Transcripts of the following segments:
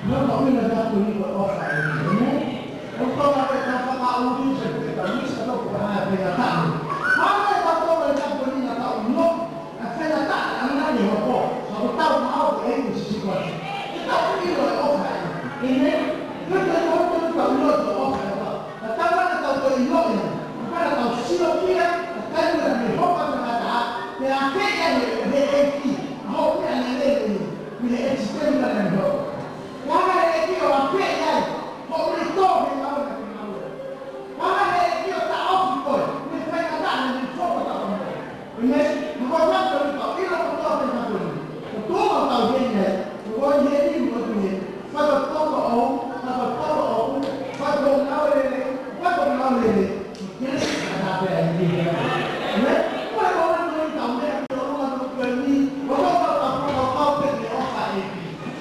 non ho dato un libro non può avere fatto un uso perché lui sta dopo per la tavola. Quando è fatto il capolino da un no, a fare la tavola, non è un po', salutare un'auto e si guarda. E dopo io lo offro. E io ti ho detto un lo offro. La tavola è stato il nome, ma è stato solo via, la tavola mi roupa per la tavola, per anche le chi, roupa le sistemi da lavoro. Guarda che io ho appena ho ritorno in lavoro. Guarda che io sta oggi poi, mi fai andare nel fuoco da me. Non ho fatto il fatto, io non ho pensato lì. Tu non sta bene, non voglio dire, non voglio dire. Fatto poco fatto un lavoro, che sta bene. Poi come non sta bene, non ho fatto per lì, non ho fatto per le offre.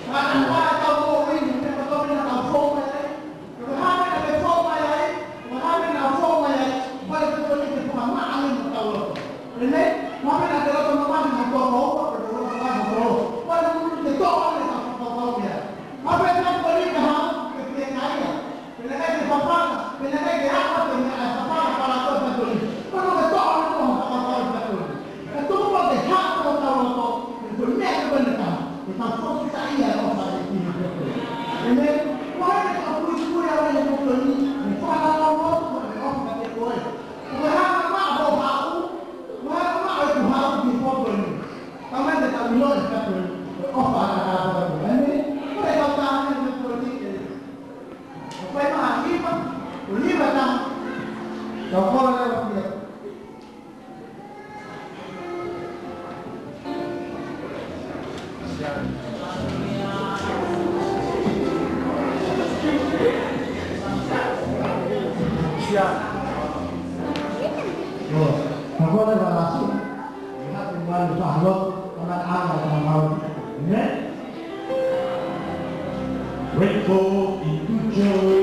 Ma non guarda un po' qui, non è fatto bene la forma. Grateful in future.